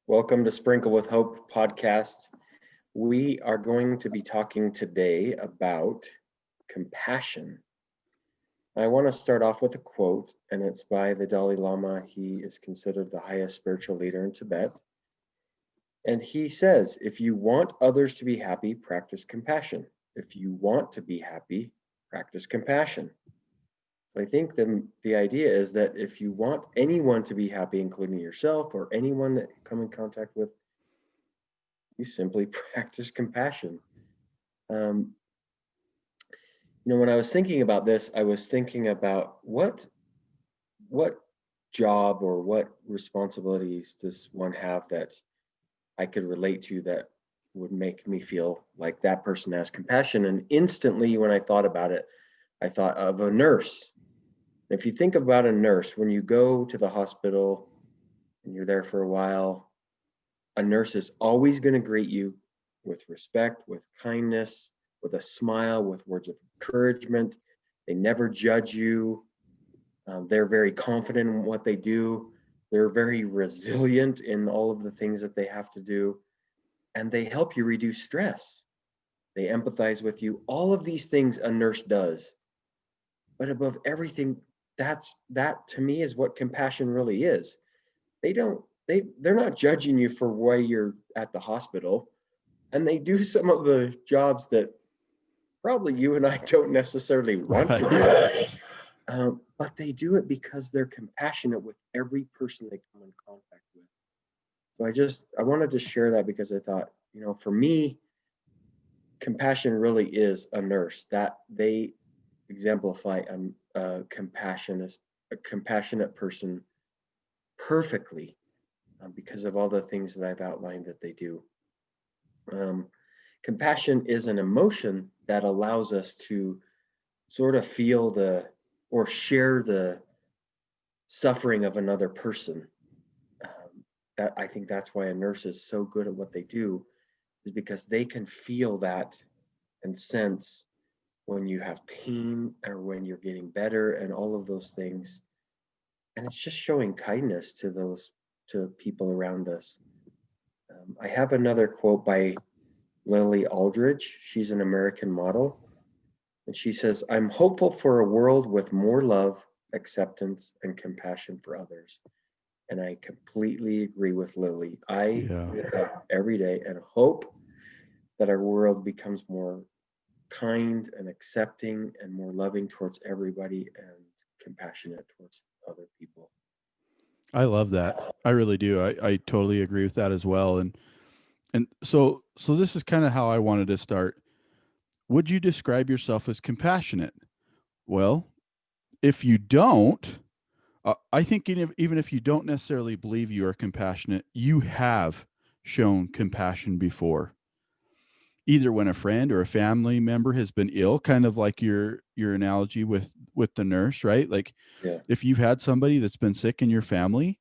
Welcome to Sprinkle with Hope podcast. We are going to be talking today about compassion. I want to start off with a quote, and it's by the Dalai Lama. He is considered the highest spiritual leader in Tibet. And he says, if you want others to be happy, practice compassion. If you want to be happy, practice compassion. So I think the idea is that if you want anyone to be happy, including yourself or anyone that you come in contact with, you simply practice compassion. When I was thinking about this, I was thinking about what job or what responsibilities does one have that I could relate to that would make me feel like that person has compassion. And instantly, when I thought about it, I thought of a nurse. If you think about a nurse, when you go to the hospital and you're there for a while, a nurse is always going to greet you with respect, with kindness, with a smile, with words of encouragement. They never judge you. They're very confident in what they do. They're very resilient in all of the things that they have to do. And they help you reduce stress. They empathize with you. All of these things a nurse does. But above everything, that to me is what compassion really is. They're not judging you for why you're at the hospital, and they do some of the jobs that probably you and I don't necessarily want to do, but they do it because they're compassionate with every person they come in contact with. So I wanted to share that because I thought, for me, compassion really is a nurse that they exemplify a compassionate person perfectly because of all the things that I've outlined that they do. Compassion is an emotion that allows us to sort of feel or share the suffering of another person. That I think that's why a nurse is so good at what they do, is because they can feel that and sense when you have pain or when you're getting better and all of those things. And it's just showing kindness to people around us. I have another quote by Lily Aldridge. She's an American model. And she says, I'm hopeful for a world with more love, acceptance, and compassion for others. And I completely agree with Lily. I wake up every day and hope that our world becomes more kind and accepting and more loving towards everybody and compassionate towards other people. I love that. I really do. I totally agree with that as well. And so this is kind of how I wanted to start. Would you describe yourself as compassionate? Well, if you don't, I think even if you don't necessarily believe you are compassionate, you have shown compassion before. Either when a friend or a family member has been ill, kind of like your analogy with the nurse, right? Like if you've had somebody that's been sick in your family,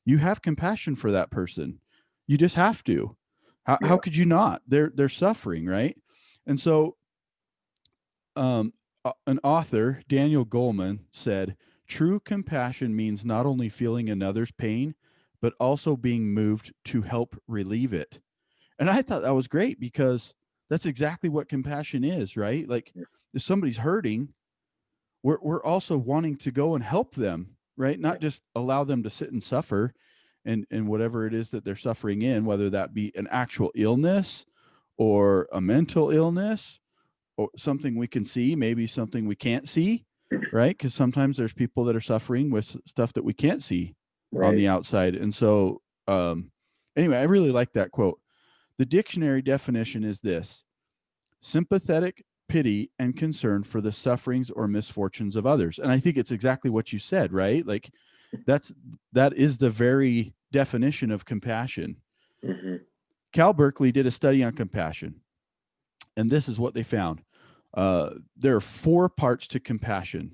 you have compassion for that person. You just have to. How could you not? They're suffering, right? And so an author, Daniel Goleman, said, true compassion means not only feeling another's pain, but also being moved to help relieve it. And I thought that was great because that's exactly what compassion is, right? Like if somebody's hurting, we're also wanting to go and help them, right? Not just allow them to sit and suffer and whatever it is that they're suffering in, whether that be an actual illness or a mental illness or something we can see, maybe something we can't see, right? Because sometimes there's people that are suffering with stuff that we can't see on the outside. And so anyway, I really like that quote. The dictionary definition is this: sympathetic pity and concern for the sufferings or misfortunes of others. And I think it's exactly what you said, right? Like that is the very definition of compassion. Mm-hmm. Cal Berkeley did a study on compassion, and this is what they found. There are 4 parts to compassion: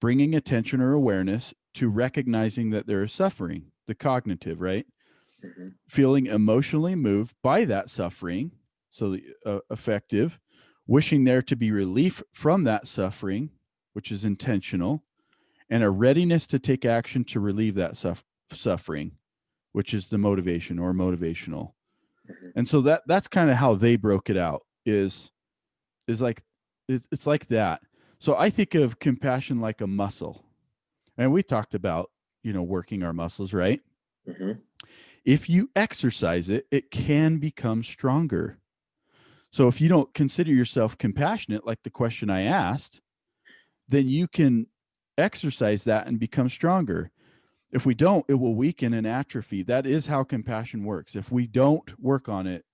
bringing attention or awareness to recognizing that there is suffering, the cognitive, right? Mm-hmm. Feeling emotionally moved by that suffering, so the affective, wishing there to be relief from that suffering, which is intentional, and a readiness to take action to relieve that suffering, which is the motivation or motivational. Mhm. And so that's kind of how they broke it out is like it's like that. So I think of compassion like a muscle. And we talked about, working our muscles, right? Mhm. If you exercise it, it can become stronger. So if you don't consider yourself compassionate, like the question I asked, then you can exercise that and become stronger. If we don't, it will weaken and atrophy. That is how compassion works. If we don't work on it,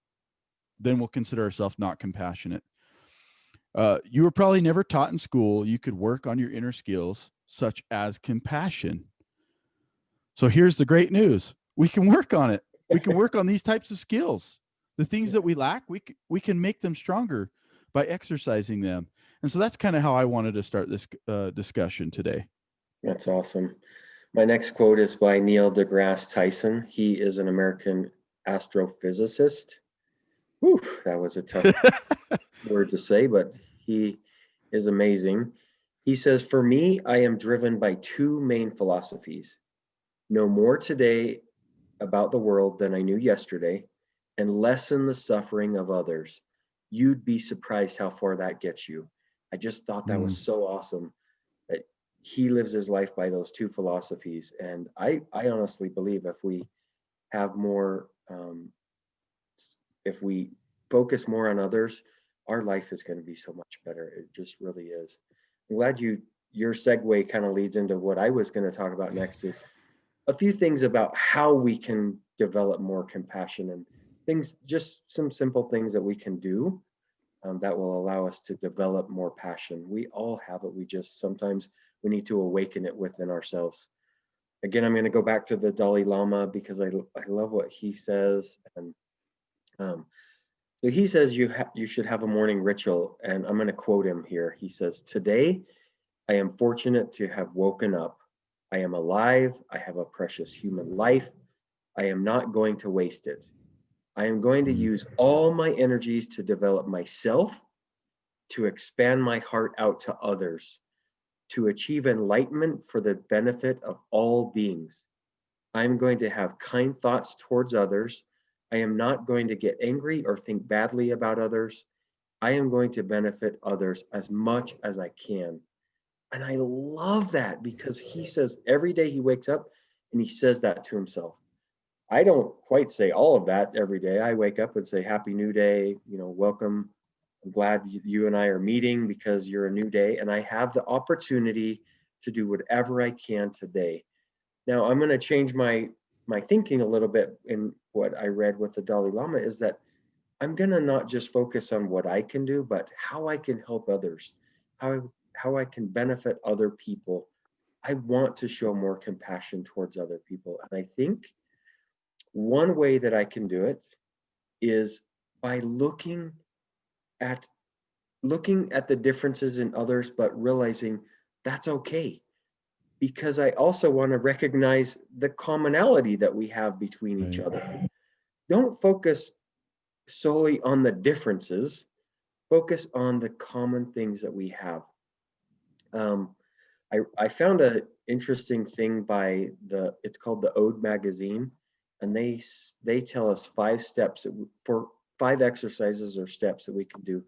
then we'll consider ourselves not compassionate. You were probably never taught in school you could work on your inner skills, such as compassion. So here's the great news: we can work on it. We can work on these types of skills. The things that we lack, we can make them stronger by exercising them. And so that's kind of how I wanted to start this discussion today. That's awesome. My next quote is by Neil deGrasse Tyson. He is an American astrophysicist. Whew, that was a tough word to say, but he is amazing. He says, "For me, I am driven by two main philosophies: know more today about the world than I knew yesterday, and lessen the suffering of others. You'd be surprised how far that gets you." I just thought that was Mm, so awesome that he lives his life by those two philosophies. And I honestly believe if we have more, if we focus more on others, our life is going to be so much better. It just really is. I'm glad your segue kind of leads into what I was going to talk about next is a few things about how we can develop more compassion and things, just some simple things that we can do that will allow us to develop more passion. We all have it. We just sometimes we need to awaken it within ourselves. Again, I'm going to go back to the Dalai Lama because I love what he says. And um, so he says you should have a morning ritual. And I'm going to quote him here. He says, "Today, I am fortunate to have woken up. I am alive. I have a precious human life. I am not going to waste it. I am going to mm, use all my energies to develop myself, to expand my heart out to others, to achieve enlightenment for the benefit of all beings. I am going to have kind thoughts towards others. I am not going to get angry or think badly about others. I am going to benefit others as much as I can." And I love that because he says every day he wakes up and he says that to himself. I don't quite say all of that every day. I wake up and say, "Happy New Day, welcome. I'm glad you and I are meeting because you're a new day." And I have the opportunity to do whatever I can today. Now, I'm going to change my thinking a little bit in what I read with the Dalai Lama is that I'm going to not just focus on what I can do, but how I can help others, how I can benefit other people. I want to show more compassion towards other people. And I think one way that I can do it is by at looking at the differences in others, but realizing that's okay. Because I also want to recognize the commonality that we have between each right. other. Don't focus solely on the differences, focus on the common things that we have. Um, I found an interesting thing by it's called the Ode magazine, and they tell us 5 steps for 5 exercises or steps that we can do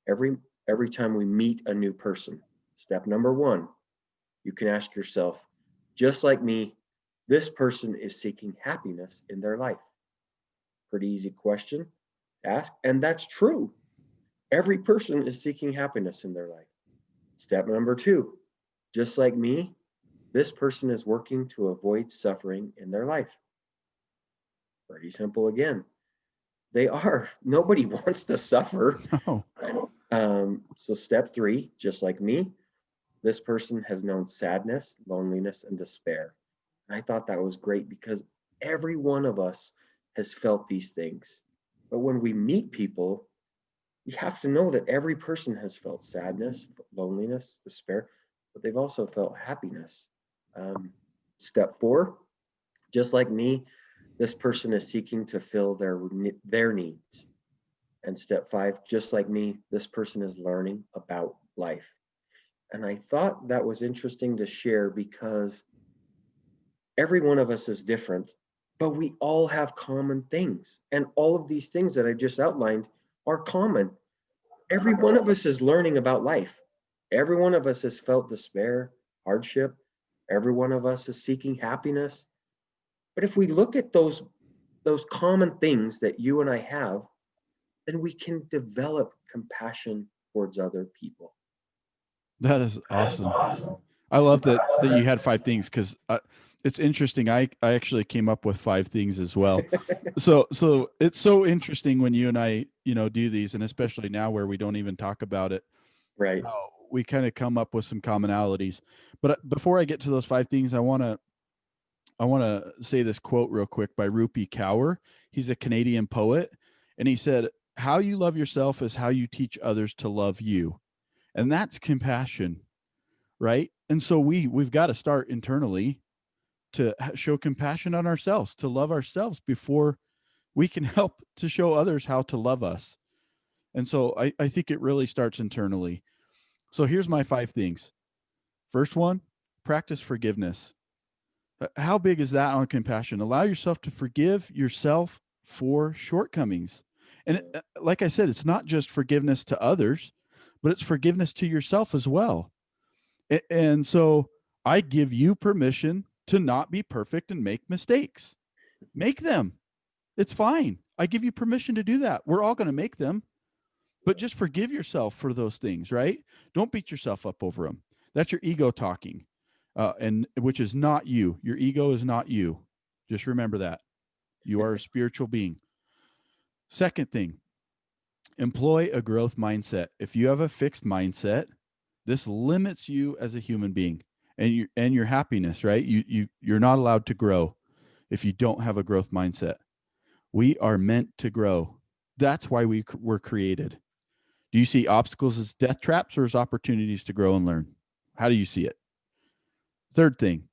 every every time we meet a new person. Step number 1, you can ask yourself, just like me, this person is seeking happiness in their life. Pretty easy question to ask, and that's true. Every person is seeking happiness in their life. Step number 2, just like me, this person is working to avoid suffering in their life. Pretty simple again. They are. Nobody wants to suffer. Oh, Right? So, step 3, just like me, this person has known sadness, loneliness, and despair. And I thought that was great because every one of us has felt these things. But when we meet people, we have to know that every person has felt sadness, loneliness, despair, but they've also felt happiness. Um, Step 4, just like me, this person is seeking to fill their needs. And step 5, just like me, this person is learning about life. And I thought that was interesting to share because every one of us is different. but we all have common things. And all of these things that I just outlined are common. Every one of us is learning about life. Every one of us has felt despair, hardship. Every one of us is seeking happiness. But if we look at those common things that you and I have, then we can develop compassion towards other people. That is awesome. I love that you had 5 things, because it's interesting. I actually came up with 5 things as well. So it's so interesting when you and I, do these, and especially now where we don't even talk about it. Right. We kind of come up with some commonalities. But before I get to those 5 things, I want to say this quote real quick by Rupi Kaur. He's a Canadian poet, and he said, "How you love yourself is how you teach others to love you." And that's compassion, right? And so we've got to start internally to show compassion on ourselves, to love ourselves before we can help to show others how to love us. And so I think it really starts internally. So here's my 5 things. First one, practice forgiveness. How big is that on compassion? Allow yourself to forgive yourself for shortcomings. And like I said, it's not just forgiveness to others, but it's forgiveness to yourself as well. And so I give you permission to not be perfect and make mistakes. Make them. It's fine. I give you permission to do that. We're all going to make them, but just forgive yourself for those things, right? Don't beat yourself up over them. That's your ego talking, and which is not you. Your ego is not you. Just remember that. You are a spiritual being. Second thing, employ a growth mindset. If you have a fixed mindset, this limits you as a human being and your happiness, right? You're not allowed to grow if you don't have a growth mindset. We are meant to grow. That's why we were created. Do you see obstacles as death traps or as opportunities to grow and learn? How do you see it? Third thing,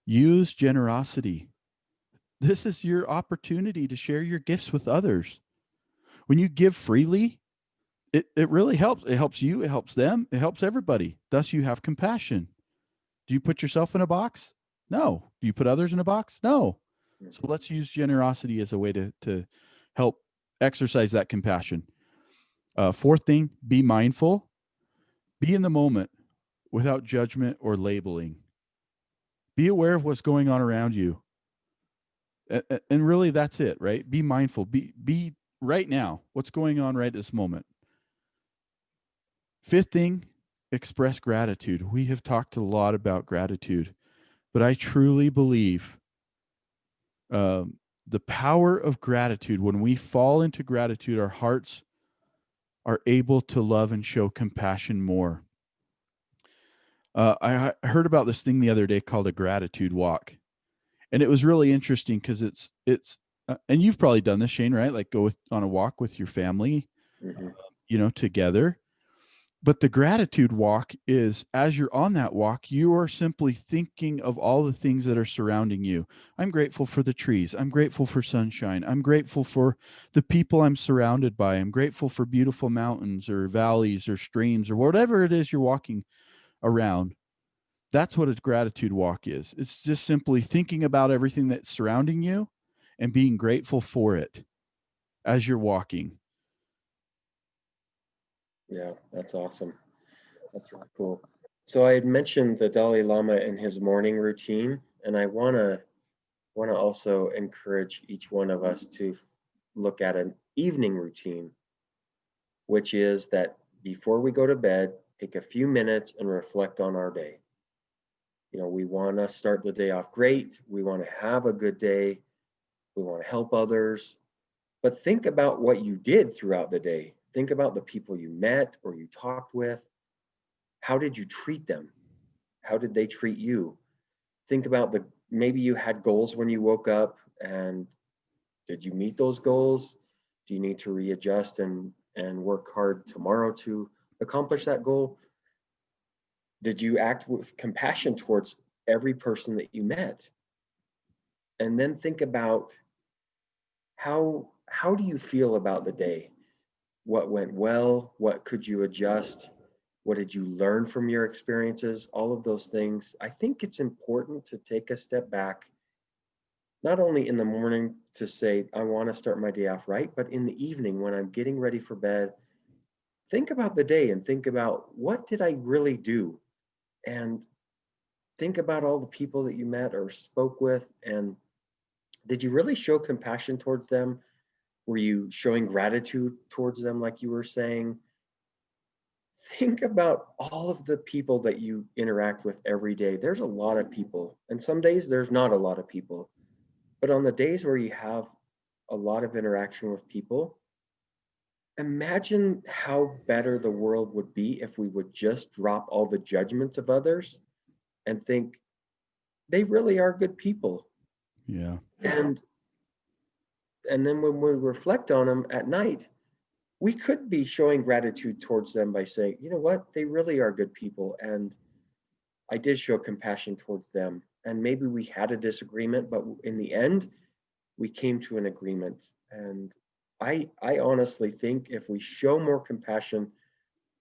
use generosity. This is your opportunity to share your gifts with others. When you give freely, it really helps. It helps you, it helps them, it helps everybody. Thus, you have compassion. Do you put yourself in a box? No. Do you put others in a box? No. So Mhm. let's use generosity as a way to help exercise that compassion. Fourth thing, be mindful. Be in the moment without judgment or labeling. Be aware of what's going on around you. And really, that's it, right? Be mindful. Be right now. What's going on right this moment? Fifth thing, express gratitude. We have talked a lot about gratitude, but I truly believe the power of gratitude. When we fall into gratitude, our hearts are able to love and show compassion more. I heard about this thing the other day called a gratitude walk, and it was really interesting because it's and you've probably done this, Shane, right? Like go on a walk with your family, Mhm. together. But the gratitude walk is, as you're on that walk, you are simply thinking of all the things that are surrounding you. I'm grateful for the trees. I'm grateful for sunshine. I'm grateful for the people I'm surrounded by. I'm grateful for beautiful mountains or valleys or streams or whatever it is you're walking around. That's what a gratitude walk is. It's just simply thinking about everything that's surrounding you and being grateful for it as you're walking. Yeah, that's awesome. That's really cool. So I had mentioned the Dalai Lama and his morning routine, and I want to also encourage each one of us to look at an evening routine, which is that before we go to bed, take a few minutes and reflect on our day. We want to start the day off great. We want to have a good day. We want to help others. But think about what you did throughout the day. Think about the people you met or you talked with. How did you treat them? How did they treat you? Think about maybe you had goals when you woke up, and did you meet those goals? Do you need to readjust and work hard tomorrow to accomplish that goal? Did you act with compassion towards every person that you met? And then think about how do you feel about the day? What went well? What could you adjust? What did you learn from your experiences? All of those things. I think it's important to take a step back not only in the morning to say, I want to start my day off right, but in the evening when I'm getting ready for bed, think about the day and think about what did I really do? And think about all the people that you met or spoke with. And did you really show compassion towards them? Were you showing gratitude towards them, like you were saying? Think about all of the people that you interact with every day. There's a lot of people, and some days there's not a lot of people. But on the days where you have a lot of interaction with people, imagine how better the world would be if we would just drop all the judgments of others and think they really are good people. Yeah. And and then when we reflect on them at night, we could be showing gratitude towards them by saying, you know what, they really are good people. And I did show compassion towards them. And maybe we had a disagreement, but in the end, we came to an agreement. And I honestly think if we show more compassion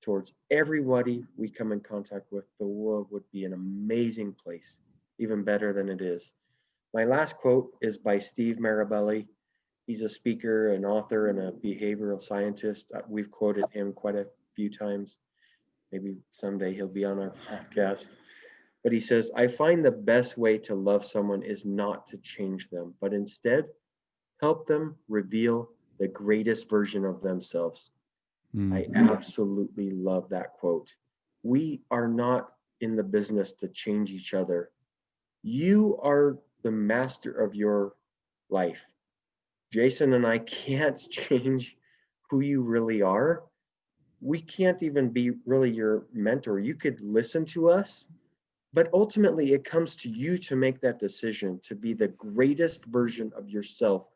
towards everybody we come in contact with, the world would be an amazing place, even better than it is. My last quote is by Steve Marabelli. He's a speaker, an author, and a behavioral scientist. We've quoted him quite a few times. Maybe someday he'll be on our podcast. But he says, I find the best way to love someone is not to change them, but instead help them reveal the greatest version of themselves. I Mm. absolutely love that quote. We are not in the business to change each other. You are the master of your life. Jason and I can't change who you really are. We can't even be really your mentor. You could listen to us, but ultimately it comes to you to make that decision to be the greatest version of yourself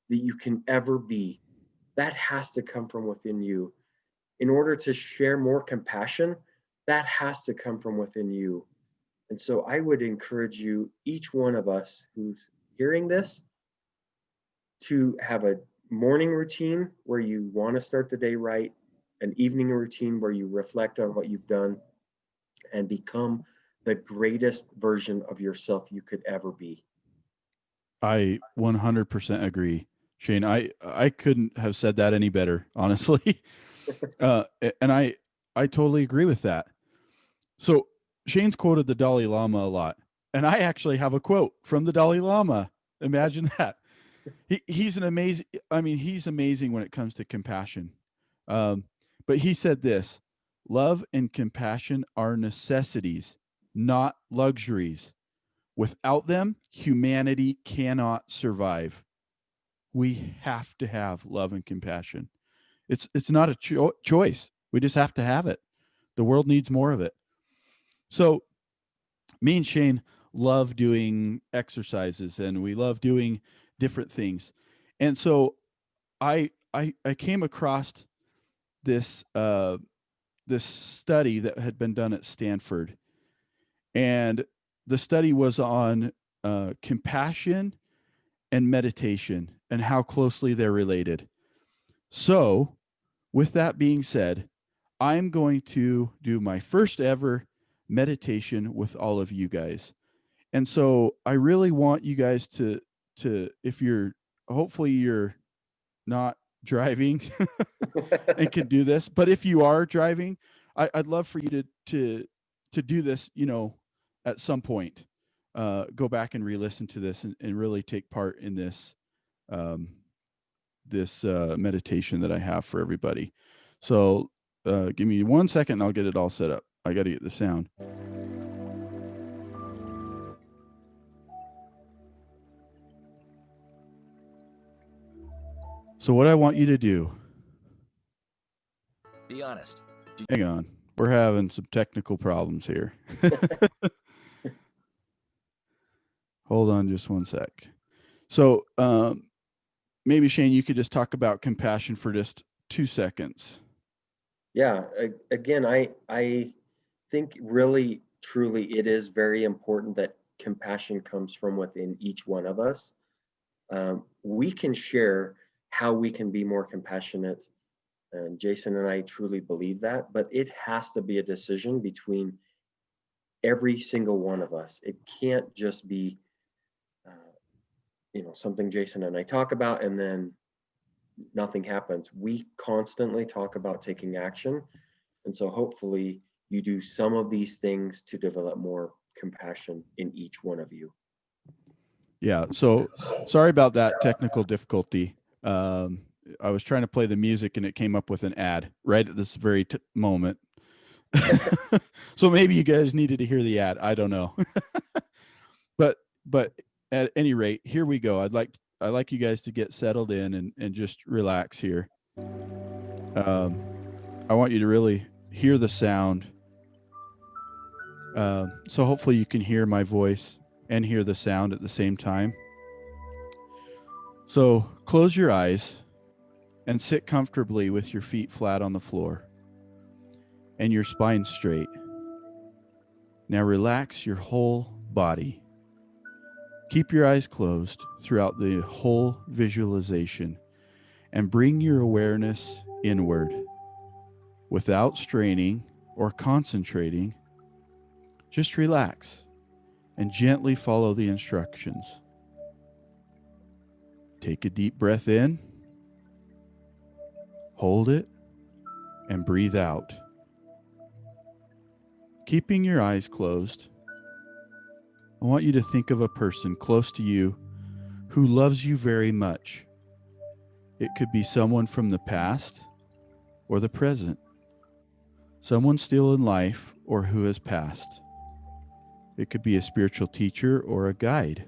that you can ever be. That has to come from within you. In order to share more compassion, that has to come from within you. And so I would encourage you, each one of us who's hearing this, to have a morning routine where you want to start the day right, an evening routine where you reflect on what you've done and become the greatest version of yourself you could ever be. I 100% agree, Shane. I couldn't have said that any better, honestly. And I totally agree with that. So Shane's quoted the Dalai Lama a lot, and I actually have a quote from the Dalai Lama. Imagine that. He's an amazing. I mean, he's amazing when it comes to compassion. Um, but he said this: "Love and compassion are necessities, not luxuries. Without them, humanity cannot survive. We have to have love and compassion. It's not a choice. We just have to have it. The world needs more of it." So me and Shane love doing exercises, and we love doing different things. And so I came across this this study that had been done at Stanford, and the study was on compassion and meditation and how closely they're related. So, with that being said, I'm going to do my first ever meditation with all of you guys. And so I really want you guys to if you're hopefully you're not driving and can do this, but if you are driving, I'd love for you to do this, you know, at some point. Go back and re-listen to this and really take part in this um, meditation that I have for everybody. So give me 1 second and I'll get it all set up. I got to get the sound. So what I want you to do, Be honest. hang on, we're having some technical problems here. Hold on just 1 sec. So maybe Shane, you could just talk about compassion for just 2 seconds. Yeah, again, I think really truly it is very important that compassion comes from within each one of us. We can share how we can be more compassionate, and Jason and I truly believe that, but it has to be a decision between every single one of us. It can't just be something Jason and I talk about, and then nothing happens. We constantly talk about taking action. And so hopefully you do some of these things to develop more compassion in each one of you. Yeah. So sorry about that technical difficulty. Um, I was trying to play the music and it came up with an ad right at this very moment. So maybe you guys needed to hear the ad. I don't know. but at any rate, here we go. I like you guys to get settled in and just relax here. I want you to really hear the sound. So hopefully you can hear my voice and hear the sound at the same time. So close your eyes and sit comfortably with your feet flat on the floor and your spine straight. Now relax your whole body. Keep your eyes closed throughout the whole visualization and bring your awareness inward without straining or concentrating. Just relax and gently follow the instructions. Take a deep breath in, hold it, and breathe out. Keeping your eyes closed, I want you to think of a person close to you who loves you very much. It could be someone from the past or the present, someone still in life or who has passed. It could be a spiritual teacher or a guide.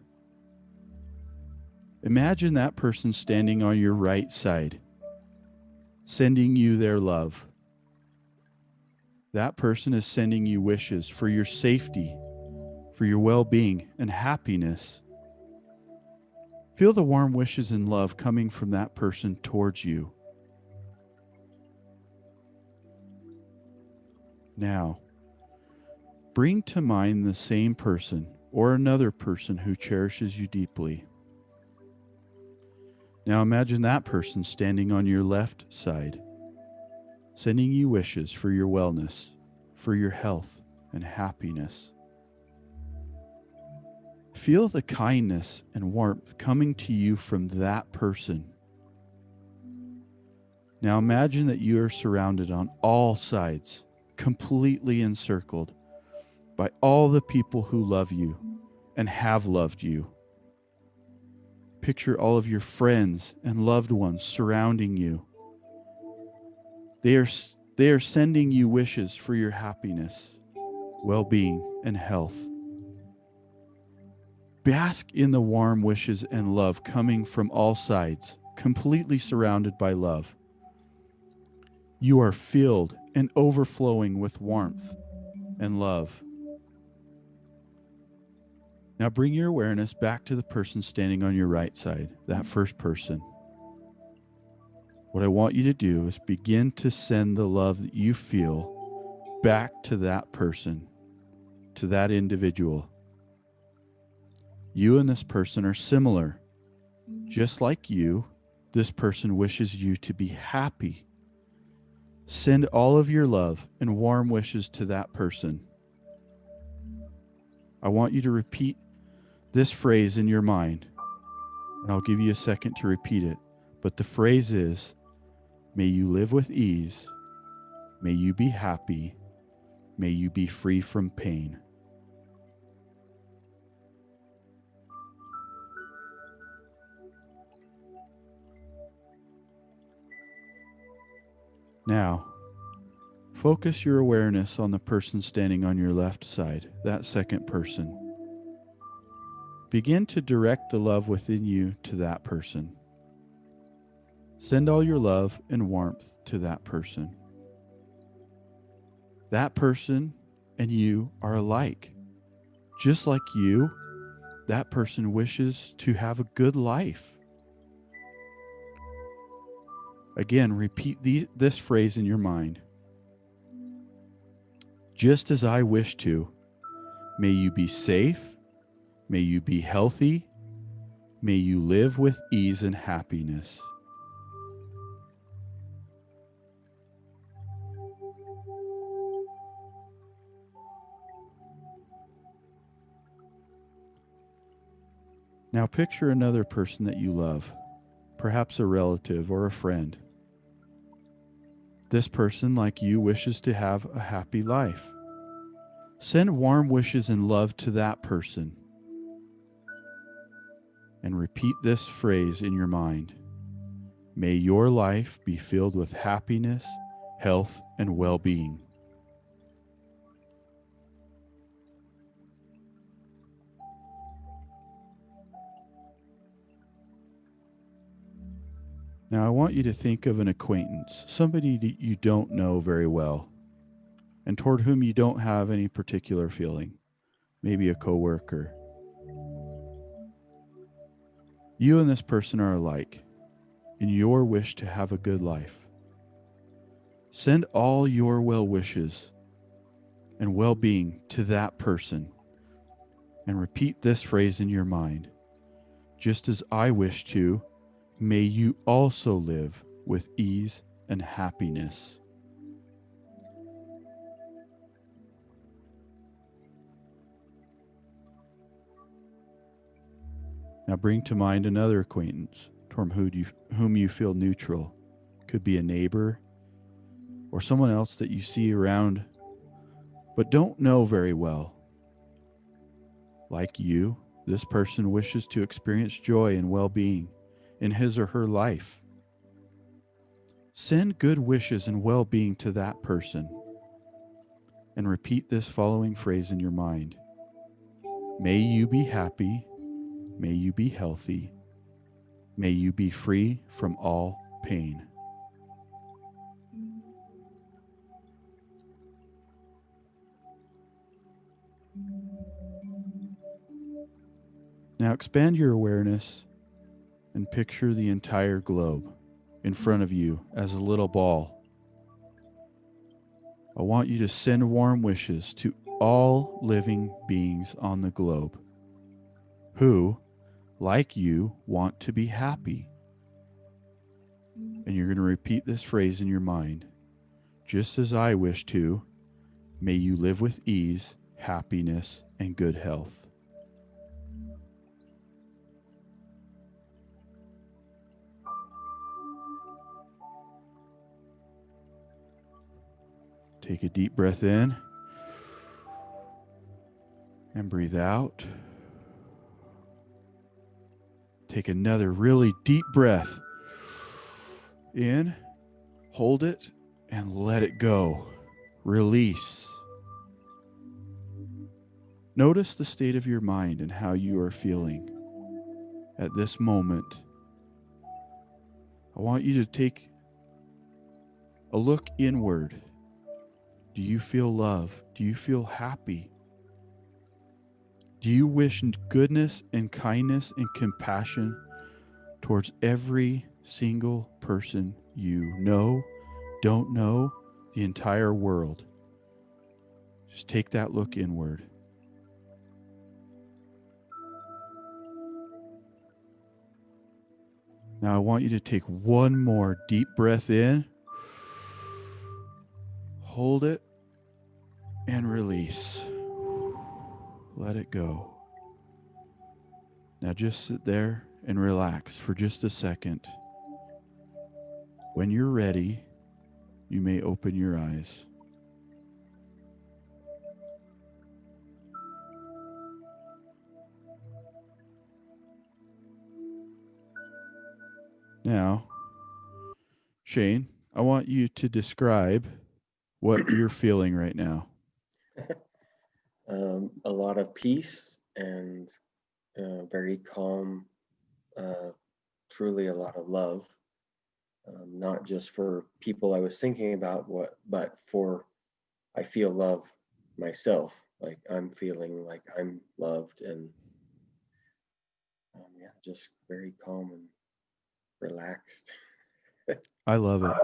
Imagine that person standing on your right side, sending you their love. That person is sending you wishes for your safety, for your well-being and happiness. Feel the warm wishes and love coming from that person towards you. Now, bring to mind the same person or another person who cherishes you deeply. Now imagine that person standing on your left side, sending you wishes for your wellness, for your health and happiness. Feel the kindness and warmth coming to you from that person. Now imagine that you are surrounded on all sides, completely encircled by all the people who love you and have loved you. Picture all of your friends and loved ones surrounding you. They are sending you wishes for your happiness, well-being, and health. Bask in the warm wishes and love coming from all sides, completely surrounded by love. You are filled and overflowing with warmth and love. Now bring your awareness back to the person standing on your right side, that first person. What I want you to do is begin to send the love that you feel back to that person, to that individual. You and this person are similar. Just like you, this person wishes you to be happy. Send all of your love and warm wishes to that person. I want you to repeat this phrase in your mind, and I'll give you a second to repeat it. But the phrase is, may you live with ease, may you be happy, may you be free from pain. Now, focus your awareness on the person standing on your left side, that second person. Begin to direct the love within you to that person. Send all your love and warmth to that person. That person and you are alike. Just like you, that person wishes to have a good life. Again, repeat this phrase in your mind. Just as I wish to, may you be safe, may you be healthy, may you live with ease and happiness. Now picture another person that you love, perhaps a relative or a friend. This person, like you, wishes to have a happy life. Send warm wishes and love to that person and repeat this phrase in your mind. May your life be filled with happiness, health, and well being. Now, I want you to think of an acquaintance, somebody that you don't know very well, and toward whom you don't have any particular feeling, maybe a coworker. You and this person are alike in your wish to have a good life. Send all your well wishes and well being to that person and repeat this phrase in your mind. Just as I wish to, may you also live with ease and happiness. Now bring to mind another acquaintance toward whom you feel neutral. Could be a neighbor or someone else that you see around but don't know very well. Like you, this person wishes to experience joy and well being in his or her life. Send good wishes and well being to that person and repeat this following phrase in your mind. May you be happy. May you be healthy. May you be free from all pain. Now expand your awareness and picture the entire globe in front of you as a little ball. I want you to send warm wishes to all living beings on the globe who, like you, want to be happy. And you're going to repeat this phrase in your mind. Just as I wish to, may you live with ease, happiness, and good health. Take a deep breath in and breathe out. Take another really deep breath in, hold it, and let it go. Release. Notice the state of your mind and how you are feeling at this moment. I want you to take a look inward. Do you feel love? Do you feel happy? Do you wish goodness and kindness and compassion towards every single person you know, don't know, the entire world? Just take that look inward. Now I want you to take one more deep breath in, hold it, and release. Let it go. Now just sit there and relax for just a second. When you're ready, you may open your eyes. Now, Shane, I want you to describe what you're feeling right now. A lot of peace and very calm, truly a lot of love, not just for people I was thinking about, but for I feel love myself. Like I'm feeling like I'm loved and yeah, just very calm and relaxed. I love it.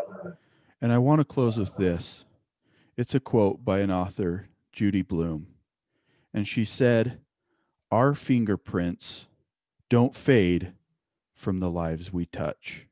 And I want to close with this. It's a quote by an author, Judy Blume. And she said, "Our fingerprints don't fade from the lives we touch."